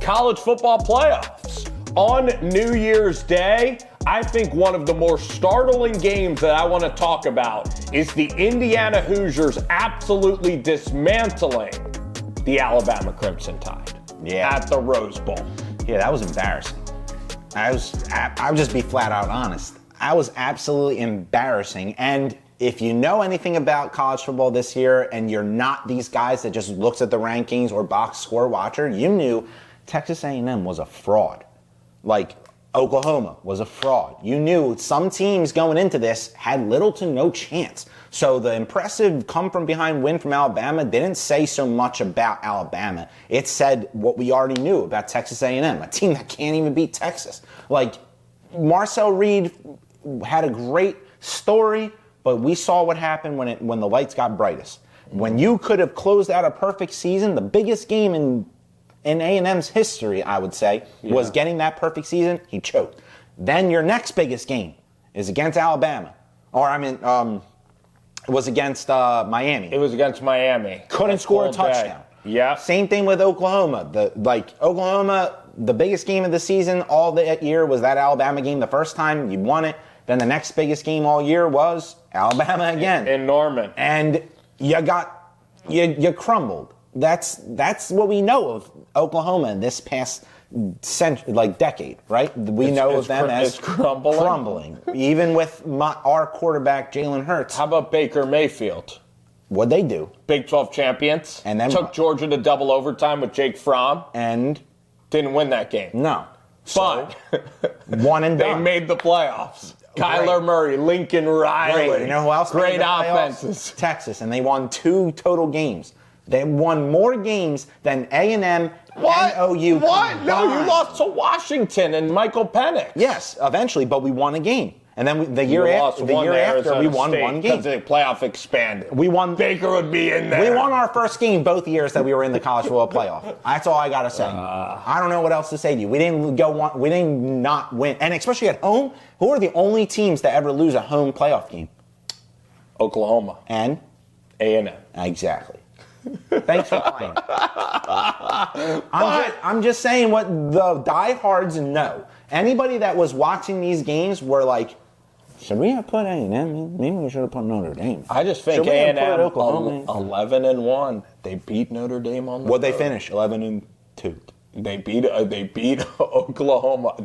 college football playoffs. On New Year's Day, I think one of the more startling games that I want to talk about is the Indiana Hoosiers absolutely dismantling the Alabama Crimson Tide at the Rose Bowl. Yeah, that was embarrassing. I'll just be flat out honest. I was absolutely embarrassing. And if you know anything about college football this year and you're not these guys that just looks at the rankings or box score watcher, you knew Texas A&M was a fraud. Like Oklahoma was a fraud. You knew some teams going into this had little to no chance. So the impressive come-from-behind win from Alabama didn't say so much about Alabama. It said what we already knew about Texas A&M, a team that can't even beat Texas. Like, Marcel Reed had a great story, but we saw what happened when the lights got brightest. When you could have closed out a perfect season, the biggest game in A&M's history, I would say, was getting that perfect season. He choked. Then your next biggest game is against Alabama. It was against Miami. It was against Miami. Couldn't score a touchdown. Yeah. Same thing with Oklahoma. Oklahoma, the biggest game of the season all that year was that Alabama game. The first time you won it. Then the next biggest game all year was Alabama again. In Norman. And you crumbled. That's what we know of Oklahoma in this past decade, right? We know of them as crumbling. Even with our quarterback, Jalen Hurts. How about Baker Mayfield? What'd they do? Big 12 champions. And then took Georgia to double overtime with Jake Fromm. And didn't win that game. No. But one and done. They made the playoffs. Kyler Murray, Lincoln Riley. Great. You know who else Great made the offenses. Texas, and they won 2 total games. They won more games than A&M and OU. What? No, you lost to Washington and Michael Penix. Yes, eventually, but we won a game. And then the year after, we won one game. Because the playoff expanded. We won. Baker would be in there. We won our first game both years that we were in the college football playoff. That's all I gotta say. I don't know what else to say to you. We didn't not win, and especially at home. Who are the only teams that ever lose a home playoff game? Oklahoma and A&M. Exactly. Thanks for playing. I'm just saying what the diehards know. Anybody that was watching these games were like, should we have put A&M? Maybe we should have put Notre Dame. I just think A&M 11-1. They beat Notre Dame on the road. What'd they finish? 11-2. They beat Oklahoma.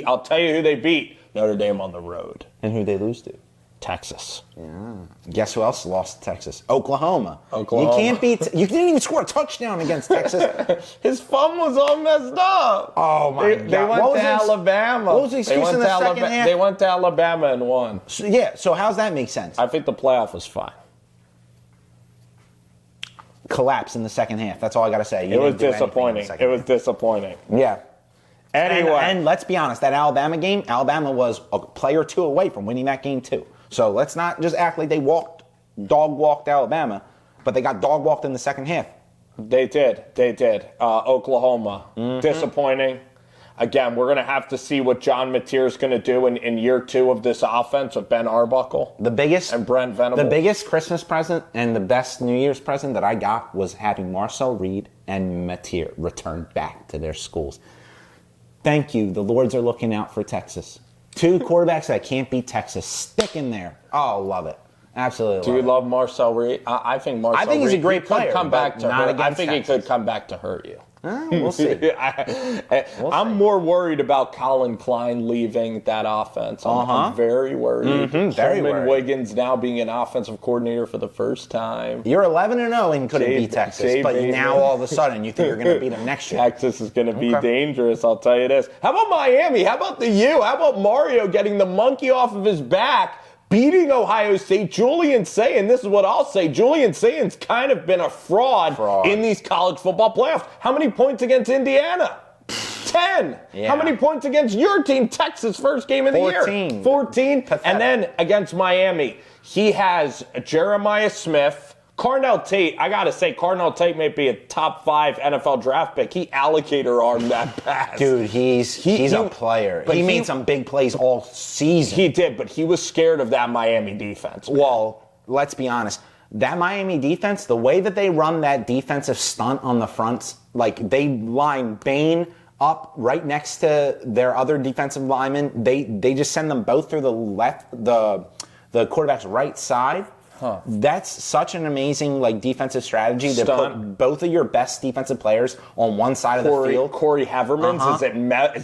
I'll tell you who they beat. Notre Dame on the road. And who they lose to? Texas. Yeah. Guess who else lost to Texas? Oklahoma. You can't beat. You didn't even score a touchdown against Texas. His thumb was all messed up. Oh my God! They went to Alabama. What was the excuse in the second half? They went to Alabama and won. So how's that make sense? I think the playoff was fine. Collapse in the second half. That's all I got to say. It was disappointing. Yeah. Anyway. And let's be honest, that Alabama game, Alabama was a play or two away from winning that game too. So let's not just act like they dog walked Alabama, but they got dog walked in the second half. They did. Oklahoma, disappointing. Again, we're going to have to see what John Mateer is going to do in year 2 of this offense with Ben Arbuckle. And Brent Venables. The biggest Christmas present and the best New Year's present that I got was having Marcel Reed and Mateer return back to their schools. Thank you. The Lords are looking out for Texas. 2 quarterbacks that can't beat Texas. Stick in there. Oh, love it. Absolutely. Do you love Marcel Reed? I think Marcel Reed. He's a great player. I think he could come back to hurt you. We'll see. I'm more worried about Colin Klein leaving that offense. I'm very worried. Very worried. Wiggins now being an offensive coordinator for the first time. You're 11-0 and couldn't beat Texas, but now all of a sudden you think you're going to beat them next year. Texas is going to be dangerous, I'll tell you this. How about Miami? How about the U? How about Mario getting the monkey off of his back, beating Ohio State? Julian Sayin, this is what I'll say. Julian Sayin's kind of been a fraud in these college football playoffs. How many points against Indiana? 10. Yeah. How many points against your team, Texas, first game of the year? 14. Pathetic. And then against Miami, he has Jeremiah Smith, Carnell Tate. I got to say, Carnell Tate may be a top 5 NFL draft pick. He alligator armed that pass. Dude, he's a player. But he made some big plays all season. He did, but he was scared of that Miami defense. Well, let's be honest. That Miami defense, the way that they run that defensive stunt on the fronts, like they line Bain up right next to their other defensive lineman. They just send them both through the quarterback's right side. Huh. That's such an amazing defensive strategy to Stunt. put both of your best defensive players on one side of the field. Corey Havermans, is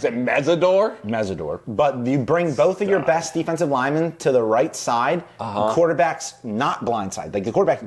it Mesidor? Mesidor. But you bring both of your best defensive linemen to the right side. The quarterback's not blindside. The quarterback,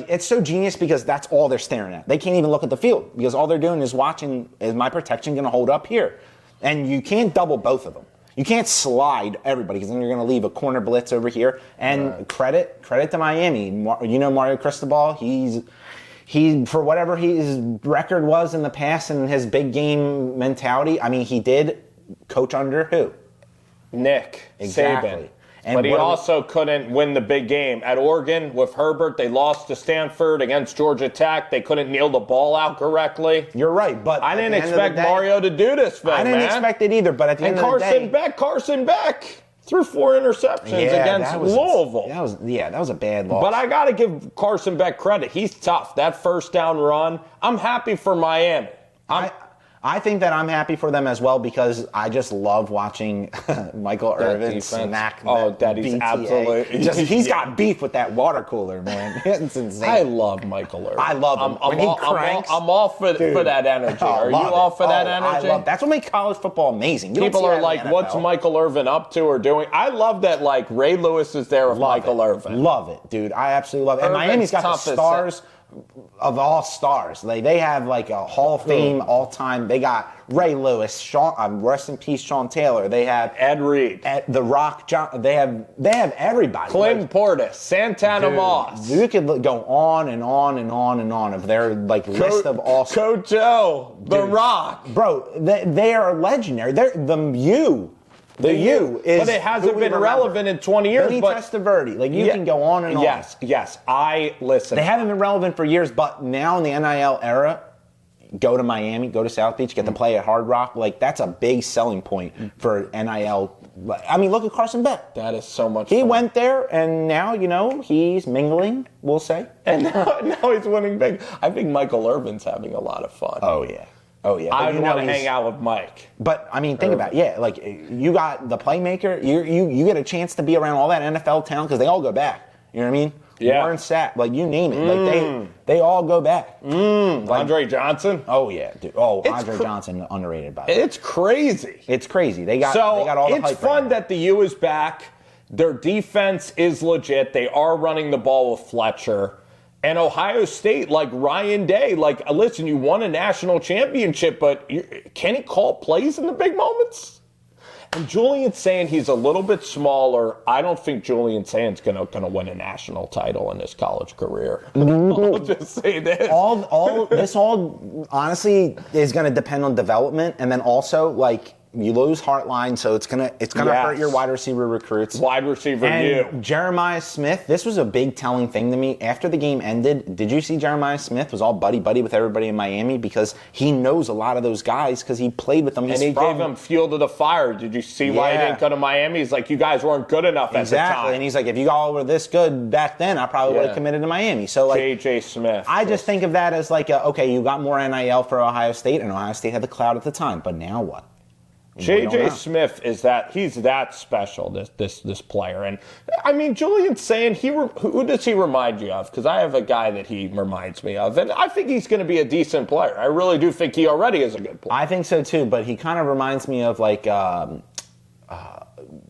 it's so genius because that's all they're staring at. They can't even look at the field because all they're doing is watching, is my protection going to hold up here? And you can't double both of them. You can't slide everybody because then you're going to leave a corner blitz over here. And credit to Miami. Mario Cristobal, he for whatever his record was in the past and his big game mentality, I mean, he did coach under who? Nick Exactly. Saban. And but he also couldn't win the big game. At Oregon with Herbert, they lost to Stanford. Against Georgia Tech, they couldn't kneel the ball out correctly. You're right, but I didn't expect Mario to do this, man. I didn't expect it either, but at the end of the day... Carson Beck threw 4 interceptions against Louisville. That was a bad loss. But I got to give Carson Beck credit. He's tough. That first down run, I'm happy for Miami. I think that I'm happy for them as well because I just love watching Michael Irvin smack Daddy's BTA. absolutely. He's got beef with that water cooler, man. It's insane. I love Michael Irvin. I love him. I'm all for that energy. Are you all for that energy? That's what makes college football amazing. People are like, what's Michael Irvin up to or doing? I love that Ray Lewis is there with Michael Irvin. Love it, dude. I absolutely love it. And Miami's got the stars of all stars. They have a Hall of Fame all-time. They got Ray Lewis, rest in peace, Sean Taylor. They have Ed Reed, The Rock. They have everybody. Clinton Portis, Santana Moss. You could go on and on and on and on of their list of all. Coach O, The Rock, bro. They are legendary. They're the U. The U is, but it hasn't been relevant in 20 years. Benny Testaverde, you can go on and on. Yes. I listen. They haven't been relevant for years, but now in the NIL era, go to Miami, go to South Beach, get to play at Hard Rock. That's a big selling point for NIL. I mean, look at Carson Beck. That is so much. He fun. went there, and now he's mingling. We'll say, and now he's winning big. I think Michael Irvin's having a lot of fun. Oh yeah. I want to hang out with Mike. But I mean, think about it. You got the playmaker. You get a chance to be around all that NFL talent because they all go back. You know what I mean? Yeah. Warren Sapp, you name it. They all go back. Andre Johnson. Oh yeah, dude. Andre Johnson underrated by the way. It's crazy. It's crazy. They got all the hype. It's fun that the U is back. Their defense is legit. They are running the ball with Fletcher. And Ohio State, Ryan Day, listen, you won a national championship, but can he call plays in the big moments? And Julian's saying he's a little bit smaller. I don't think Julian Sand's gonna win a national title in his college career. I'll just say this. This honestly is gonna depend on development, and then also you lose Hartline, so it's gonna hurt your wide receiver recruits. Wide receiver, and Jeremiah Smith. This was a big telling thing to me after the game ended. Did you see Jeremiah Smith was all buddy with everybody in Miami because he knows a lot of those guys because he played with them. And he gave them fuel to the fire. Did you see why he didn't go to Miami? He's like, you guys weren't good enough at the time. Exactly, and he's like, if you all were this good back then, I probably would have committed to Miami. So J.J. Smith. I just think of that as okay, you got more NIL for Ohio State, and Ohio State had the cloud at the time, but now what? J.J. Smith he's that special, this player. And I mean, Julian's saying who does he remind you of? Because I have a guy that he reminds me of, and I think he's going to be a decent player. I really do think he already is a good player. I think so too, but he kind of reminds me of from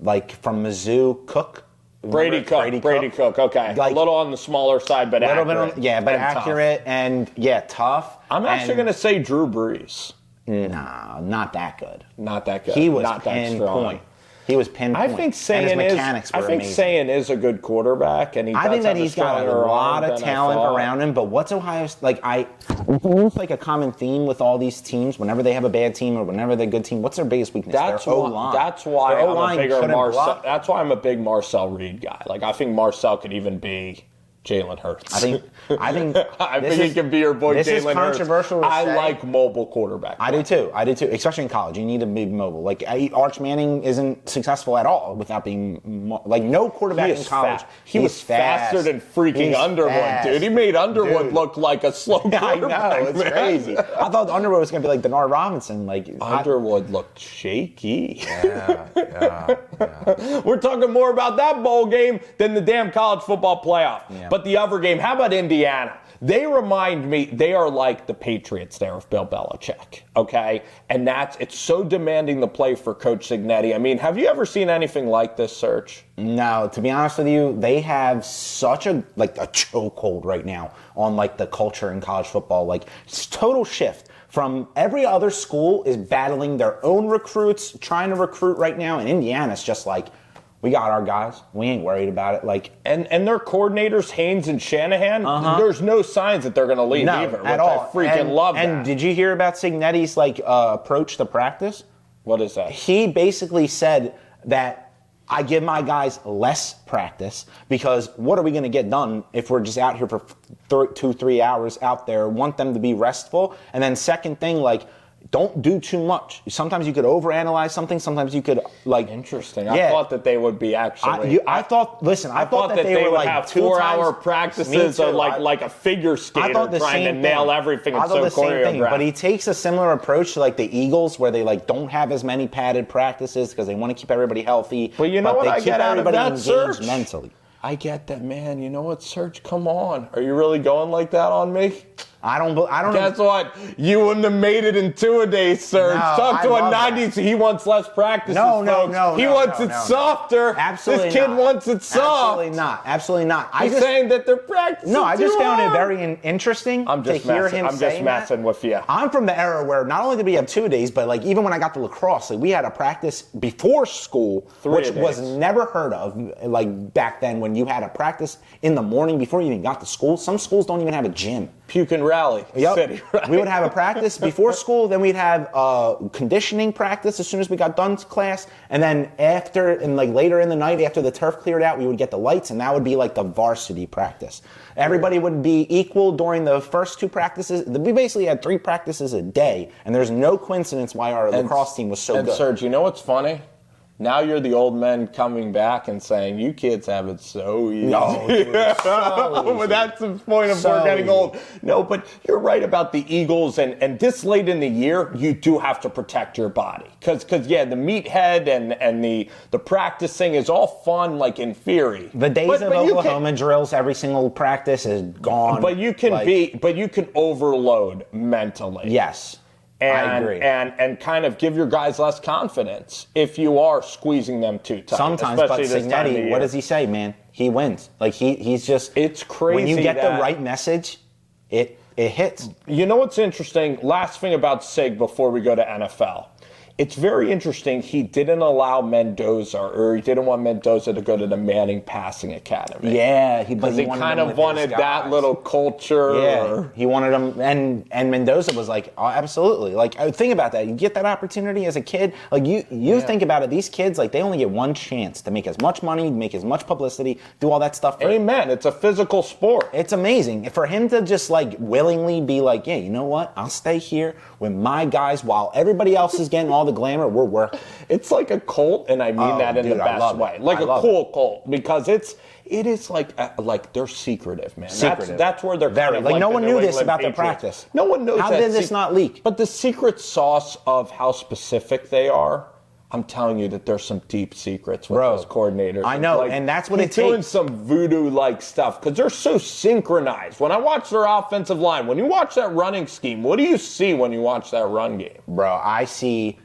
Mizzou, Cook. Brady Cook. Okay, a little on the smaller side, but accurate. But accurate and tough. I'm actually going to say Drew Brees. No, not that good. Not that good. He was not pinpoint. He was pinpoint. I think Sayan is a good quarterback, and I think that he's got a lot of talent around him. But what's Ohio's a common theme with all these teams? Whenever they have a bad team or whenever they're a good team, what's their biggest weakness? That's O-line. That's why I'm a big Marcel Reed guy. I think Marcel could even be Jalen Hurts. I think I think it can be your boy this Jalen is controversial Hurts. to I say. like mobile quarterback. I do too, especially in college. You need to be mobile. Like Arch Manning isn't successful at all without being no quarterback in college. He was faster than freaking Underwood, dude. He made Underwood look like a slow quarterback. I know, it's crazy. I thought Underwood was going to be like Denard Robinson. Underwood looked shaky. Yeah. We're talking more about that bowl game than the damn college football playoff. Yeah. But the other game, how about Indiana? They remind me, they are like the Patriots there of Bill Belichick, okay? And it's so demanding the play for Coach Cignetti. I mean, have you ever seen anything like this, Serge? No, to be honest with you, they have such a chokehold right now on the culture in college football. It's total shift. From every other school is battling their own recruits, trying to recruit right now, and Indiana's just we got our guys. We ain't worried about it. And their coordinators, Haynes and Shanahan, there's no signs that they're going to leave either. At all. I freaking love that. And did you hear about Cignetti's approach to practice? What is that? He basically said that I give my guys less practice because what are we going to get done if we're just out here for 2-3 hours out there? Want them to be restful. And then second thing, don't do too much. Sometimes you could overanalyze something. Sometimes you could Interesting. I thought that they would be actually. I thought that they would have 4-hour practices or like a figure skater trying to nail everything. I thought the same thing. choreographed. But he takes a similar approach to the Eagles, where they don't have as many padded practices because they want to keep everybody healthy. But you know what I get out of that, Serge? Mentally. I get that, man. You know what, Serge? Come on. Are you really going like that on me? I don't. Guess what? You wouldn't have made it in 2-a-days, Serge. No, Talk to a 90s. That. He wants less practices. No. He wants it softer. Absolutely This kid not. wants it soft. Absolutely not. He's saying that they're practicing. No, I just too found it hard. very interesting to hear him I'm saying just messing with you. I'm from the era where not only did we have 2-a-days, but even when I got to lacrosse, we had a practice before school, which was never heard of. Back then, when you had a practice in the morning before you even got to school. Some schools don't even have a gym. Puke and Rally City, right? We would have a practice before school, then we'd have conditioning practice as soon as we got done to class, and then later in the night after the turf cleared out, we would get the lights, and that would be the varsity practice. Everybody would be equal during the first 2 practices. We basically had 3 practices a day, and there's no coincidence why our lacrosse team was so good. And Serge, you know what's funny? Now you're the old men coming back and saying, you kids have it so easy. No, dude, so easy. But that's the point of we're getting old. No, but you're right about the Eagles. And this late in the year, you do have to protect your body. Because the meathead and the practicing is all fun, in theory. The days of Oklahoma drills every single practice is gone. But you can overload mentally. Yes. I agree. And kind of give your guys less confidence if you are squeezing them too tight. Sometimes, but Cignetti, what does he say, man? He wins. He's just... It's crazy. When you get the right message, it hits. You know what's interesting? Last thing about Sig before we go to NFL. It's very interesting. He didn't allow Mendoza, or he didn't want Mendoza to go to the Manning Passing Academy. Yeah, because he kind of wanted that little culture. Yeah, he wanted him, and Mendoza was like, oh, absolutely. Think about that. You get that opportunity as a kid. You think about it. These kids, they only get one chance to make as much money, make as much publicity, do all that stuff. Amen. It's a physical sport. It's amazing for him to just willingly be yeah, you know what? I'll stay here with my guys while everybody else is getting all the glamour. We're working. It's like a cult, and I mean that in the best way. A cool cult, because it is they're secretive, man. Secretive. That's where they're kind of no one knew this about Patriots. their practice. No one knows. How did this not leak? But the secret sauce of how specific they are, I'm telling you that there's some deep secrets with those coordinators. I know, and that's what it takes. He's doing some voodoo-like stuff because they're so synchronized. When I watch their offensive line, when you watch that running scheme, what do you see when you watch that run game? Bro, I see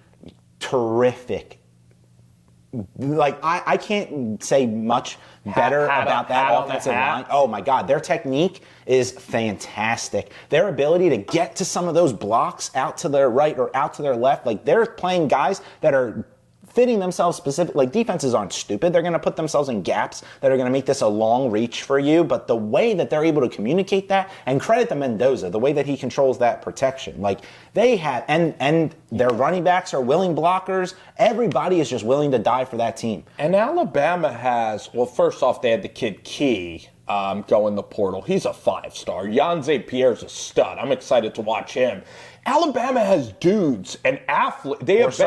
terrific. I can't say much better about that offensive line. Oh my God, their technique is fantastic. Their ability to get to some of those blocks out to their right or out to their left, they're playing guys that are fitting themselves specifically. Defenses aren't stupid. They're going to put themselves in gaps that are going to make this a long reach for you. But the way that they're able to communicate that, and credit to Mendoza, the way that he controls that protection. They have, and their running backs are willing blockers. Everybody is just willing to die for that team. And Alabama has, well, first off, they had the kid Key. going the portal. He's a 5-star. Jan Pierre's a stud. I'm excited to watch him. Alabama has dudes and athletes.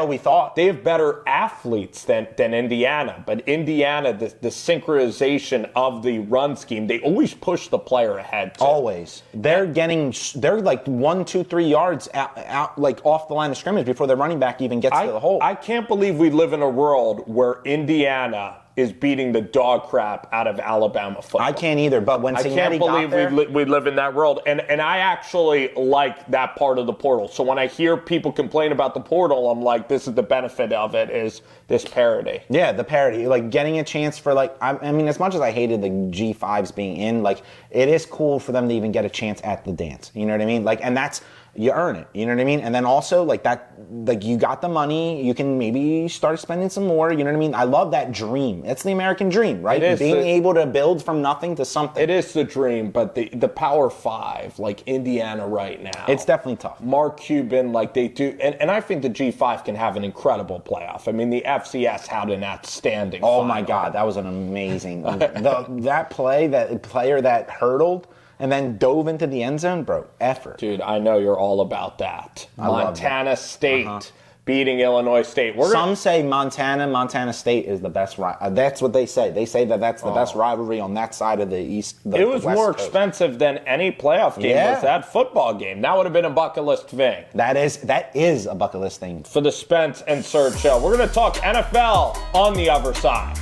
We thought. They have better athletes than Indiana. But Indiana, the synchronization of the run scheme, they always push the player ahead. Too. Always. They're like 1, 2, 3 yards out like off the line of scrimmage before the running back even gets to the hole. I can't believe we live in a world where Indiana is beating the dog crap out of Alabama football. I can't either, but when Cignetti got there... we live in that world. And I actually like that part of the portal. So when I hear people complain about the portal, I'm like, this is the benefit of it, is this parity. Yeah, the parity. Like, getting a chance for, like... I mean, as much as I hated the G5s being in, like, it is cool for them to even get a chance at the dance. You know what I mean? Like, and that's... You earn it, you know what I mean? And then also, like that, like you got the money, you can maybe start spending some more, you know what I mean? I love that dream. It's the American dream, right? It is being able to build from nothing to something. It is the dream, but the Power 5, like Indiana right now. It's definitely tough. Mark Cuban, like they do, and I think the G5 can have an incredible playoff. I mean, the FCS had an outstanding Oh my God, that was an amazing, that player that hurdled and then dove into the end zone, bro, effort. Dude, I know you're all about that. Montana State beating Illinois State. Some say Montana State is the best rivalry. That's what they say. They say that that's the best rivalry on that side of the East. It was more expensive than any playoff game was that football game. That would have been a bucket list thing. That is a bucket list thing. For the Spence and Serg show. We're going to talk NFL on the other side.